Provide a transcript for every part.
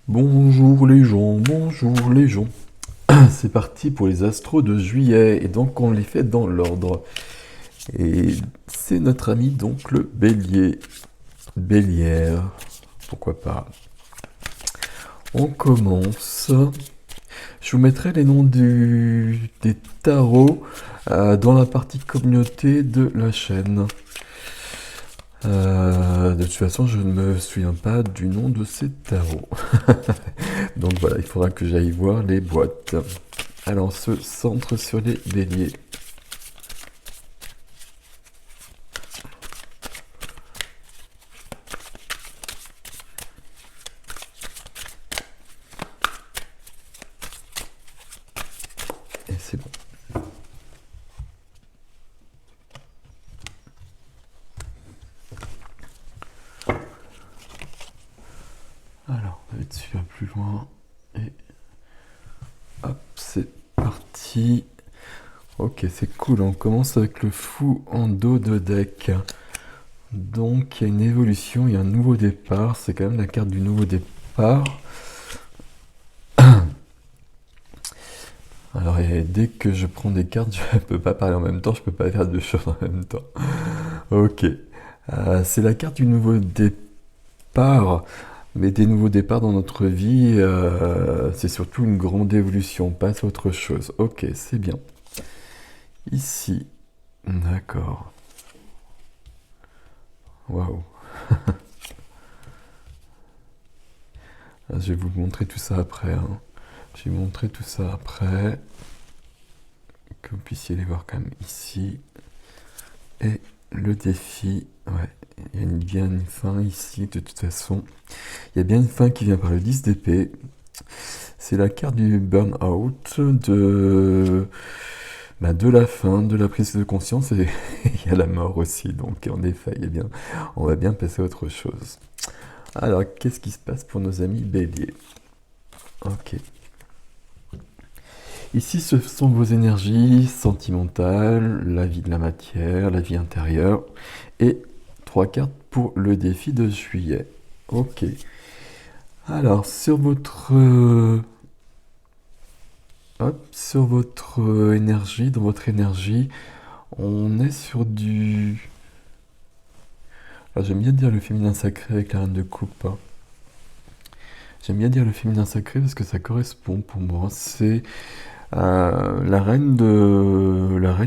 Bonjour les gens, bonjour les gens. C'est parti pour les astros de juillet et donc on les fait dans l'ordre. Et c'est notre ami donc le bélier. Bélière, pourquoi pas. On commence. Je vous mettrai les noms des tarots dans la partie communauté de la chaîne. De toute façon, je ne me souviens pas du nom de ces tarots. Donc voilà, il faudra que j'aille voir les boîtes. Alors, on se centre sur les béliers. Et c'est bon. Alors, on va être celui-là plus loin. Et hop, c'est parti. Ok, c'est cool. On commence avec le fou en dos de deck. Donc, il y a une évolution, il y a un nouveau départ. C'est quand même la carte du nouveau départ. Alors, et dès que je prends des cartes, je peux pas parler en même temps, je peux pas faire deux choses en même temps. Ok. C'est la carte du nouveau départ. Mais des nouveaux départs dans notre vie, c'est surtout une grande évolution, on passe à autre chose. Ok, c'est bien. Ici, d'accord. Waouh. Je vais vous montrer tout ça après, hein. Je vais vous montrer tout ça après. Que vous puissiez les voir quand même ici. Et le défi, ouais, il y a bien une fin ici, de toute façon. Il y a bien une fin qui vient par le 10 d'épée. C'est la carte du burn-out, de la fin, de la prise de conscience, et il y a la mort aussi. Donc en effet, on va bien passer à autre chose. Alors, qu'est-ce qui se passe pour nos amis béliers? Ok. Ici, ce sont vos énergies sentimentales, la vie de la matière, la vie intérieure, et 3 cartes pour le défi de juillet. Ok. Alors, sur votre énergie, dans votre énergie, on est sur du... Alors, j'aime bien dire le féminin sacré avec la reine de coupe, hein. J'aime bien dire le féminin sacré parce que ça correspond pour moi. C'est la reine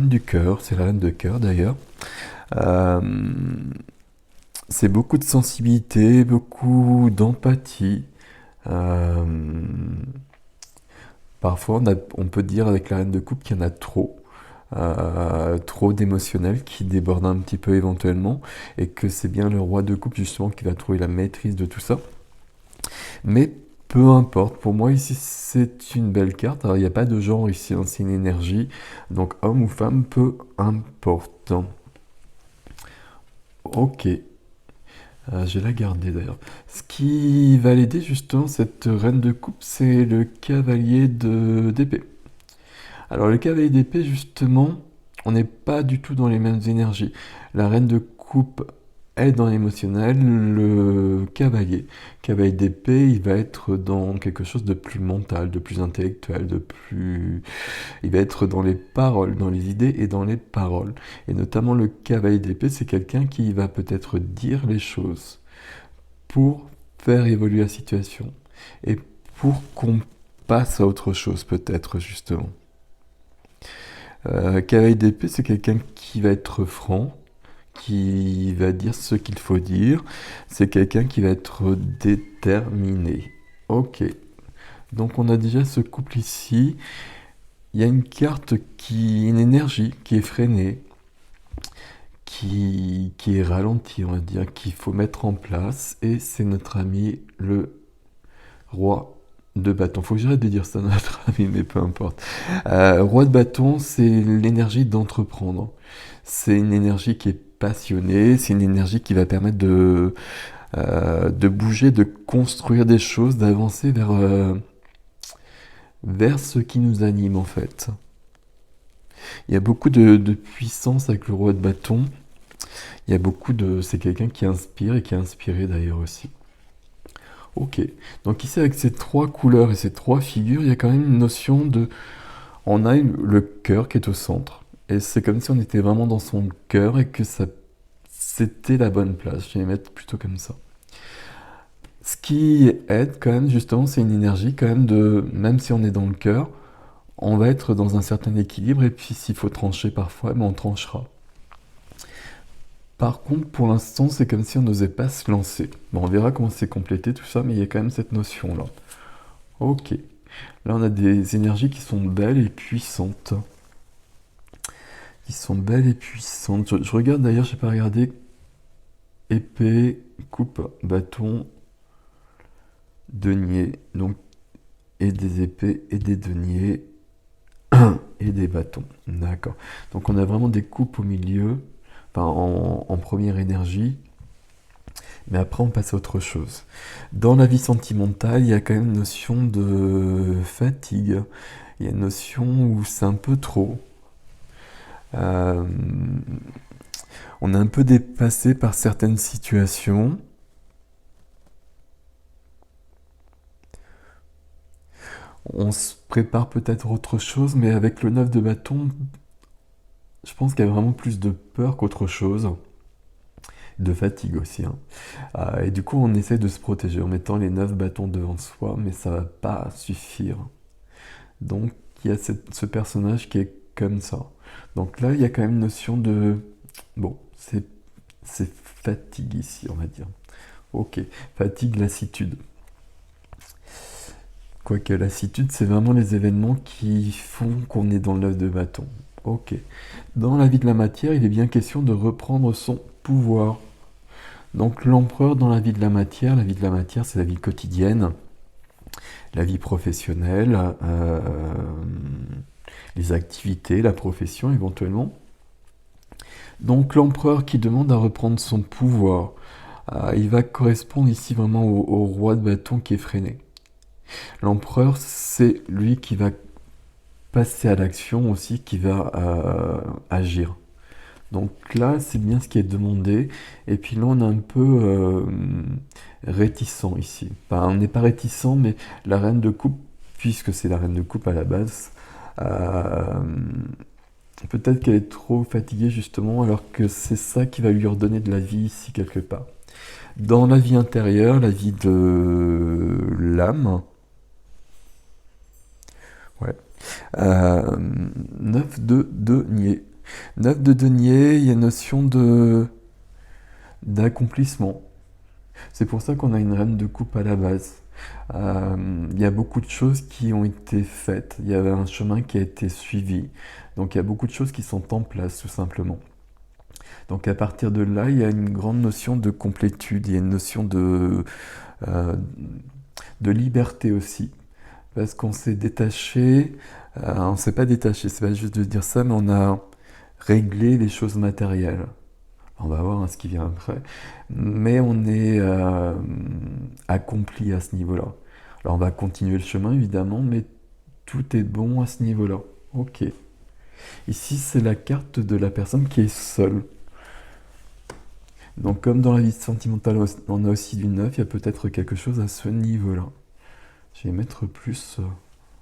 du cœur, c'est la reine de cœur d'ailleurs. Euh, c'est beaucoup de sensibilité, beaucoup d'empathie. Euh, Parfois, on peut dire avec la reine de coupe qu'il y en a trop. Trop d'émotionnel qui déborde un petit peu éventuellement, et que c'est bien le roi de coupe justement qui va trouver la maîtrise de tout ça. Mais peu importe, pour moi ici c'est une belle carte. Alors il n'y a pas de genre ici, hein, c'est une énergie, donc homme ou femme, peu importe. Ok, je vais la garder d'ailleurs. Ce qui va l'aider justement, cette reine de coupe, c'est le cavalier d'épée. Alors le cavalier d'épée, justement, on n'est pas du tout dans les mêmes énergies. La reine de coupe est dans l'émotionnel, le cavalier d'épée, il va être dans quelque chose de plus mental, de plus intellectuel, de plus... Il va être dans les paroles, dans les idées et dans les paroles. Et notamment le cavalier d'épée, c'est quelqu'un qui va peut-être dire les choses pour faire évoluer la situation et pour qu'on passe à autre chose peut-être justement. Cavalier d'épée, c'est quelqu'un qui va être franc, qui va dire ce qu'il faut dire. C'est quelqu'un qui va être déterminé. Ok. Donc on a déjà ce couple ici. Il y a une carte une énergie qui est freinée, qui est ralentie, on va dire, qu'il faut mettre en place. Et c'est notre ami le roi de bâton. Faut que j'arrête de dire ça, notre ami, mais peu importe. Roi de bâton, c'est l'énergie d'entreprendre. C'est une énergie qui est passionnée, c'est une énergie qui va permettre de bouger, de construire des choses, d'avancer vers ce qui nous anime en fait. Il y a beaucoup de puissance avec le roi de bâton. Il y a beaucoup de... C'est quelqu'un qui inspire et qui est inspiré d'ailleurs aussi. Ok. Donc ici, avec ces trois couleurs et ces trois figures, il y a quand même une notion de... On a le cœur qui est au centre. Et c'est comme si on était vraiment dans son cœur et que ça, c'était la bonne place. Je vais les mettre plutôt comme ça. Ce qui aide quand même, justement, c'est une énergie quand même de... Même si on est dans le cœur, on va être dans un certain équilibre et puis s'il faut trancher parfois, ben on tranchera. Par contre, pour l'instant, c'est comme si on n'osait pas se lancer. Bon, on verra comment c'est complété tout ça, mais il y a quand même cette notion-là. Ok. Là, on a des énergies qui sont belles et puissantes. Qui sont belles et puissantes. Je regarde d'ailleurs, je n'ai pas regardé. Épée, coupe, bâton, denier. Donc, et des épées et des deniers et des bâtons. D'accord. Donc, on a vraiment des coupes au milieu, enfin, en première énergie. Mais après, on passe à autre chose. Dans la vie sentimentale, il y a quand même une notion de fatigue. Il y a une notion où c'est un peu trop. Euh, on est un peu dépassé par certaines situations. On se prépare peut-être autre chose, mais avec le 9 de bâton, je pense qu'il y a vraiment plus de peur qu'autre chose. De fatigue aussi, hein. Et du coup, on essaie de se protéger en mettant les 9 bâtons devant soi, mais ça va pas suffire. Donc, il y a ce personnage qui est comme ça. Donc là, il y a quand même une notion de... Bon, c'est fatigue ici, on va dire. Ok, fatigue, lassitude. Quoique lassitude, c'est vraiment les événements qui font qu'on est dans l'œuf de bâton. Ok. Dans la vie de la matière, il est bien question de reprendre son pouvoir. Donc l'empereur dans la vie de la matière, c'est la vie quotidienne, la vie professionnelle, les activités, la profession éventuellement. Donc l'empereur qui demande à reprendre son pouvoir, il va correspondre ici vraiment au roi de bâton qui est freiné. L'empereur, c'est lui qui va passer à l'action aussi, qui va agir. Donc là, c'est bien ce qui est demandé. Et puis là, on est un peu réticent ici. Enfin, on n'est pas réticent, mais la reine de coupe, puisque c'est la reine de coupe à la base, euh, peut-être qu'elle est trop fatiguée justement, alors que c'est ça qui va lui redonner de la vie ici quelque part. Dans la vie intérieure, la vie de l'âme, ouais. 9 de denier. 9 de denier, il y a une notion d'accomplissement. C'est pour ça qu'on a une reine de coupe à la base. Il y a beaucoup de choses qui ont été faites, il y avait un chemin qui a été suivi. Donc il y a beaucoup de choses qui sont en place tout simplement. Donc à partir de là, il y a une grande notion de complétude, il y a une notion euh, de liberté aussi. Parce qu'on s'est détaché, on s'est pas détaché, c'est pas juste de dire ça, mais on a réglé les choses matérielles. On va voir hein, ce qui vient après. Mais on est accompli à ce niveau-là. Alors on va continuer le chemin évidemment, mais tout est bon à ce niveau-là. Ok. Ici, c'est la carte de la personne qui est seule. Donc comme dans la vie sentimentale, on a aussi du neuf, il y a peut-être quelque chose à ce niveau-là. Je vais mettre plus...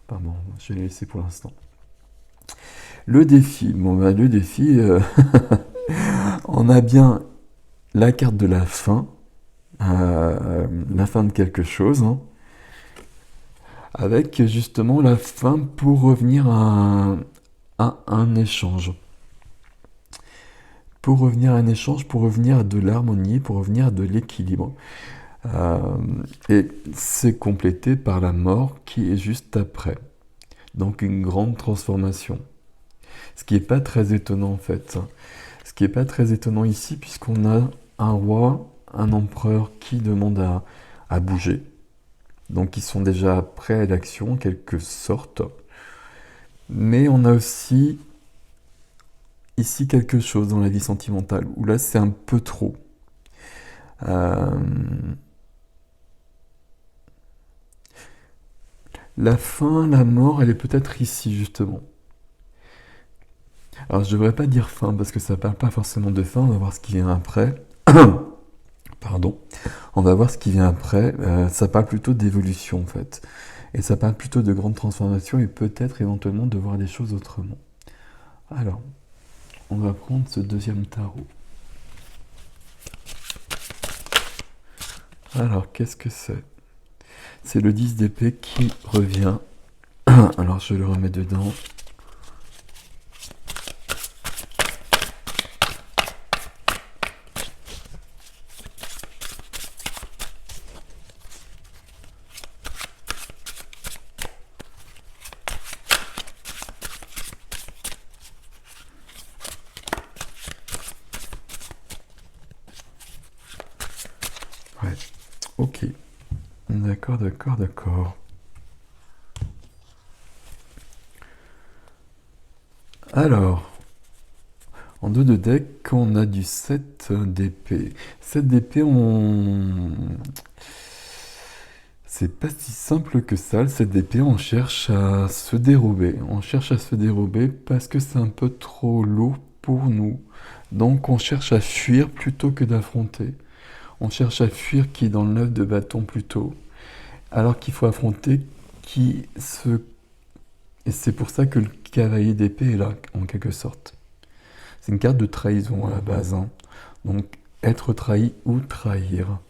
pardon, je vais les laisser pour l'instant. Le défi. Bon, bah, le défi, on a bien la carte de la fin de quelque chose, hein, avec justement la fin pour revenir à un échange. Pour revenir à un échange, pour revenir à de l'harmonie, pour revenir à de l'équilibre. Et c'est complété par la mort qui est juste après. Donc une grande transformation. Ce qui n'est pas très étonnant en fait. Ce qui n'est pas très étonnant ici puisqu'on a un roi, un empereur qui demande à bouger. Donc ils sont déjà prêts à l'action en quelque sorte. Mais on a aussi ici quelque chose dans la vie sentimentale où là c'est un peu trop. La fin, la mort, elle est peut-être ici justement. Alors je devrais pas dire fin parce que ça parle pas forcément de fin, on va voir ce qui vient après. Pardon. On va voir ce qui vient après. Ça parle plutôt d'évolution en fait. Et ça parle plutôt de grandes transformations et peut-être éventuellement de voir les choses autrement. Alors, on va prendre ce deuxième tarot. Alors, qu'est-ce que c'est? C'est le 10 d'épée qui revient. Alors, je le remets dedans. Ouais, ok. D'accord, d'accord, d'accord. Alors, en dos de deck, on a du 7 d'épée. 7 d'épée, c'est pas si simple que ça, le 7 d'épée, on cherche à se dérober. On cherche à se dérober parce que c'est un peu trop lourd pour nous. Donc on cherche à fuir plutôt que d'affronter. On cherche à fuir qui est dans le 9 de bâton plutôt. Alors qu'il faut affronter qui se... Et c'est pour ça que le cavalier d'épée est là, en quelque sorte. C'est une carte de trahison à la base. Hein. Donc, être trahi ou trahir.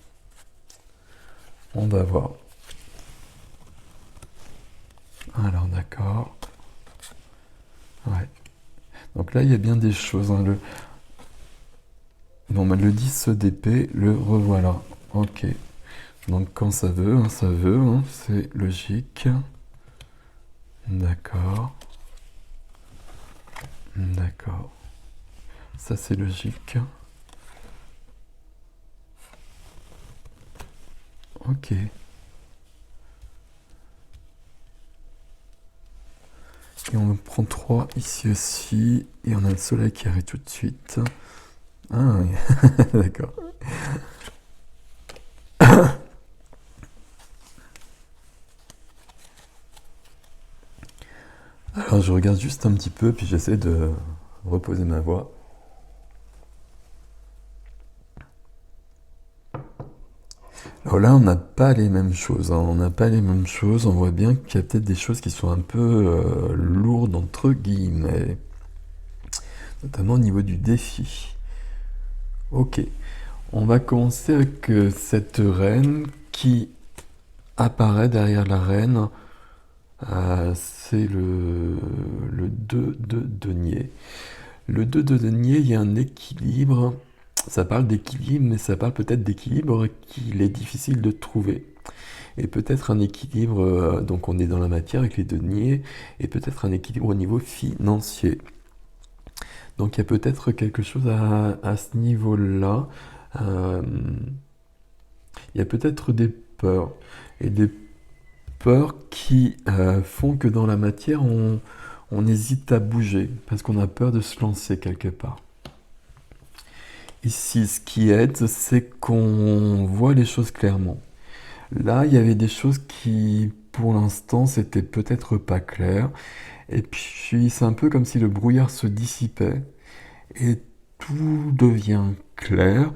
On va voir. Alors, d'accord. Ouais. Donc là, il y a bien des choses. Hein. Bon, bah, le 10 d'épée, le revoilà. Ok. Donc, quand ça veut, hein, ça veut. Hein. C'est logique. D'accord. D'accord. Ça, c'est logique. Ok. Et on prend 3 ici aussi. Et on a le soleil qui arrive tout de suite. Ah, oui. D'accord. Alors, je regarde juste un petit peu, puis j'essaie de reposer ma voix. Alors là, on n'a pas les mêmes choses. Hein. On n'a pas les mêmes choses. On voit bien qu'il y a peut-être des choses qui sont un peu lourdes, entre guillemets. Notamment au niveau du défi. Ok. On va commencer avec cette reine qui apparaît derrière la reine. C'est le 2 de denier. Le 2 de denier, il y a un équilibre. Ça parle d'équilibre, mais ça parle peut-être d'équilibre qu'il est difficile de trouver. Et peut-être un équilibre, donc on est dans la matière avec les deniers, et peut-être un équilibre au niveau financier. Donc il y a peut-être quelque chose à ce niveau-là. Il y a peut-être des peurs. Et des peurs qui font que dans la matière, on hésite à bouger, parce qu'on a peur de se lancer quelque part. Ici, ce qui aide, c'est qu'on voit les choses clairement. Là, il y avait des choses qui, pour l'instant, c'était peut-être pas clair. Et puis, c'est un peu comme si le brouillard se dissipait et tout devient clair.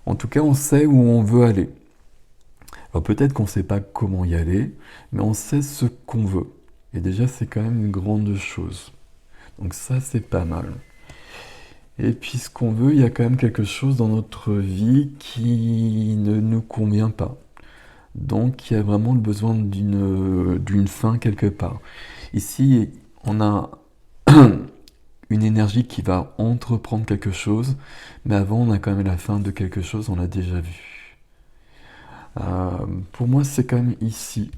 En tout cas, on sait où on veut aller. Alors peut-être qu'on ne sait pas comment y aller, mais on sait ce qu'on veut. Et déjà, c'est quand même une grande chose. Donc ça, c'est pas mal. Et puis ce qu'on veut, il y a quand même quelque chose dans notre vie qui ne nous convient pas. Donc il y a vraiment le besoin d'une fin quelque part. Ici, on a une énergie qui va entreprendre quelque chose, mais avant on a quand même la fin de quelque chose, on l'a déjà vu. Pour moi, c'est quand même ici.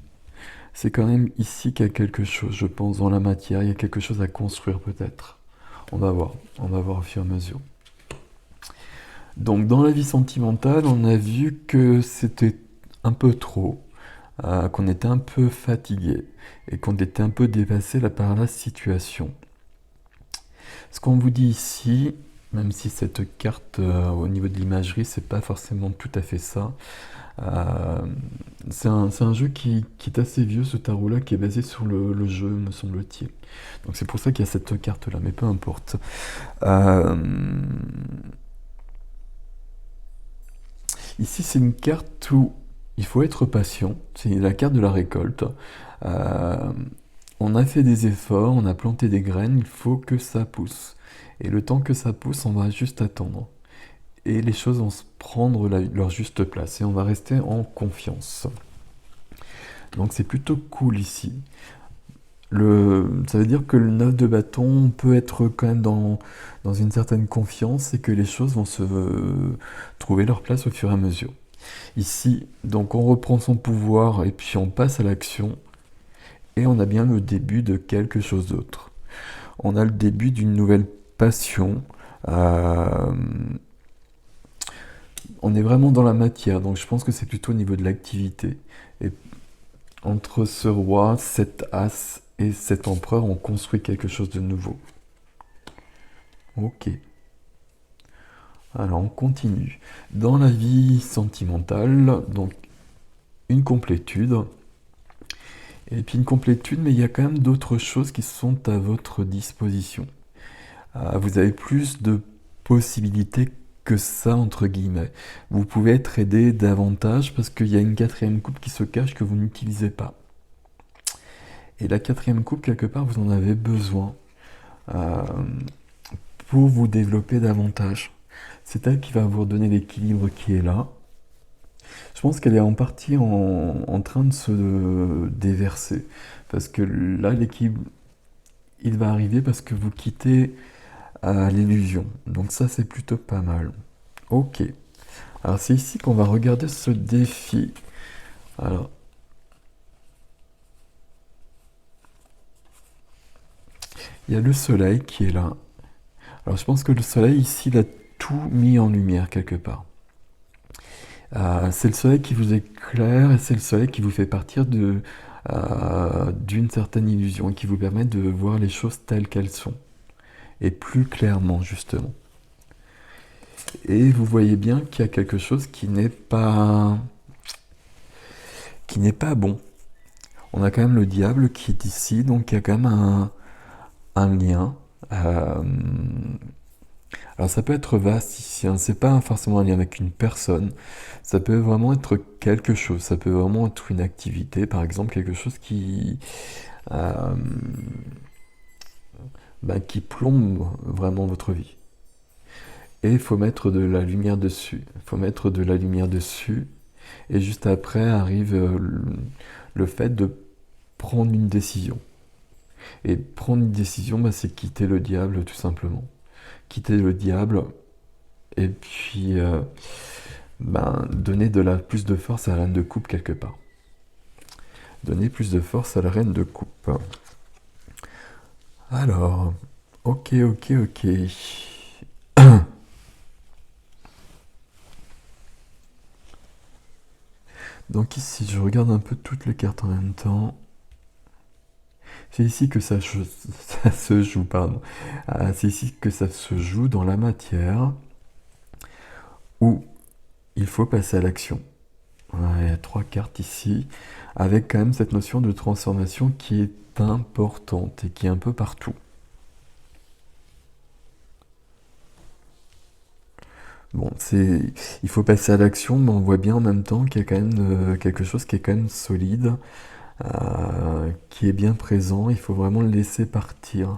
C'est quand même ici qu'il y a quelque chose, je pense, dans la matière. Il y a quelque chose à construire peut-être. On va voir au fur et à mesure. Donc dans la vie sentimentale, on a vu que c'était un peu trop, qu'on était un peu fatigué et qu'on était un peu dépassé là par la situation. Ce qu'on vous dit ici, même si cette carte au niveau de l'imagerie, c'est pas forcément tout à fait ça. C'est un jeu qui est assez vieux, ce tarot-là, qui est basé sur le jeu, me semble-t-il. Donc c'est pour ça qu'il y a cette carte-là, mais peu importe. Ici, c'est une carte où il faut être patient. C'est la carte de la récolte. Euh, on a fait des efforts, on a planté des graines, il faut que ça pousse. Et le temps que ça pousse, on va juste attendre. Et les choses vont se prendre leur juste place. Et on va rester en confiance. Donc c'est plutôt cool ici. Ça veut dire que le 9 de bâton peut être quand même dans une certaine confiance et que les choses vont se trouver leur place au fur et à mesure. Ici, donc on reprend son pouvoir et puis on passe à l'action et on a bien le début de quelque chose d'autre. On a le début d'une nouvelle passion. euh, on est vraiment dans la matière, donc je pense que c'est plutôt au niveau de l'activité. Et entre ce roi, cet as et cet empereur, on construit quelque chose de nouveau. Ok. Alors on continue. Dans la vie sentimentale, donc une complétude. Et puis une complétude, mais il y a quand même d'autres choses qui sont à votre disposition. Vous avez plus de possibilités que ça, entre guillemets. Vous pouvez être aidé davantage parce qu'il y a une quatrième coupe qui se cache que vous n'utilisez pas. Et la quatrième coupe, quelque part, vous en avez besoin euh, pour vous développer davantage. C'est elle qui va vous donner l'équilibre qui est là. Je pense qu'elle est en partie en train de se déverser. Parce que là, l'équilibre, il va arriver parce que vous quittez l'illusion. Donc ça, c'est plutôt pas mal. Ok. Alors c'est ici qu'on va regarder ce défi. Alors, il y a le soleil qui est là. Alors je pense que le soleil ici, il a tout mis en lumière quelque part. C'est le soleil qui vous éclaire et c'est le soleil qui vous fait partir d'une certaine illusion et qui vous permet de voir les choses telles qu'elles sont et plus clairement justement. Et vous voyez bien qu'il y a quelque chose qui n'est pas bon. On a quand même le diable qui est ici, donc il y a quand même un lien. Alors ça peut être vaste ici, hein. C'est pas forcément un lien avec une personne, ça peut vraiment être quelque chose, ça peut vraiment être une activité, par exemple quelque chose euh, qui plombe vraiment votre vie. Et il faut mettre de la lumière dessus, il faut mettre de la lumière dessus, et juste après arrive le fait de prendre une décision. Et prendre une décision, c'est quitter le diable tout simplement. Quitter le diable et puis donner plus de force à la reine de coupe quelque part. Donner plus de force à la reine de coupe. Alors, ok. Donc ici, je regarde un peu toutes les cartes en même temps. C'est ici que ça se joue, pardon. C'est ici que ça se joue dans la matière où il faut passer à l'action. Il y a 3 cartes ici, avec quand même cette notion de transformation qui est importante et qui est un peu partout. Bon, il faut passer à l'action, mais on voit bien en même temps qu'il y a quand même quelque chose qui est quand même solide, qui est bien présent. Il faut vraiment le laisser partir.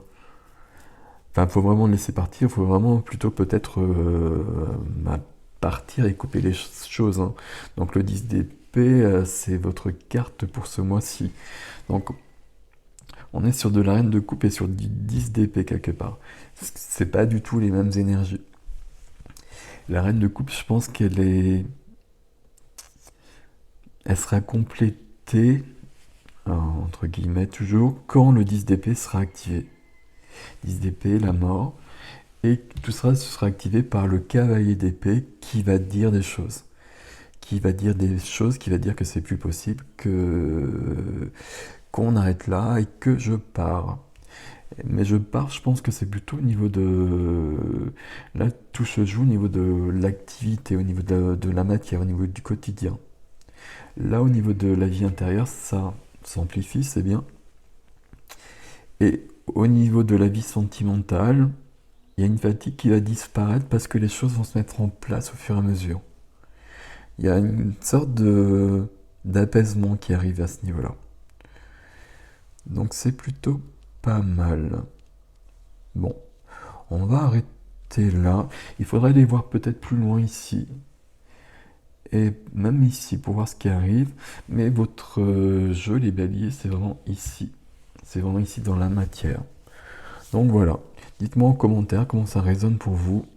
Enfin, il faut vraiment le laisser partir. Il faut vraiment plutôt peut-être partir et couper les choses, hein. Donc le 10 d'épée, c'est votre carte pour ce mois-ci. Donc on est sur de la reine de coupe et sur du 10 d'épée quelque part. C'est pas du tout les mêmes énergies. La reine de coupe, je pense elle sera complétée, entre guillemets toujours, quand le 10 d'épée sera activé. 10 d'épée, la mort. Et tout ça, ce sera activé par le cavalier d'épée qui va dire des choses. Qui va dire que c'est plus possible, qu'on arrête là et que je pars. Mais je pars, je pense que c'est plutôt au niveau de... Là, tout se joue au niveau de l'activité, au niveau de la matière, au niveau du quotidien. Là, au niveau de la vie intérieure, ça s'amplifie, c'est bien. Et au niveau de la vie sentimentale, il y a une fatigue qui va disparaître parce que les choses vont se mettre en place au fur et à mesure. Il y a une sorte d'apaisement qui arrive à ce niveau-là. Donc c'est plutôt pas mal. Bon, on va arrêter là. Il faudrait aller voir peut-être plus loin ici. Et même ici pour voir ce qui arrive. Mais votre jeu, les béliers, c'est vraiment ici. C'est vraiment ici dans la matière. Donc voilà. Dites-moi en commentaire comment ça résonne pour vous.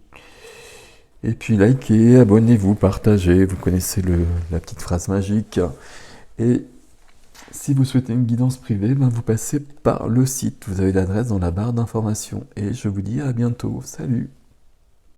Et puis likez, abonnez-vous, partagez. Vous connaissez la petite phrase magique. Et si vous souhaitez une guidance privée, ben vous passez par le site. Vous avez l'adresse dans la barre d'informations. Et je vous dis à bientôt. Salut!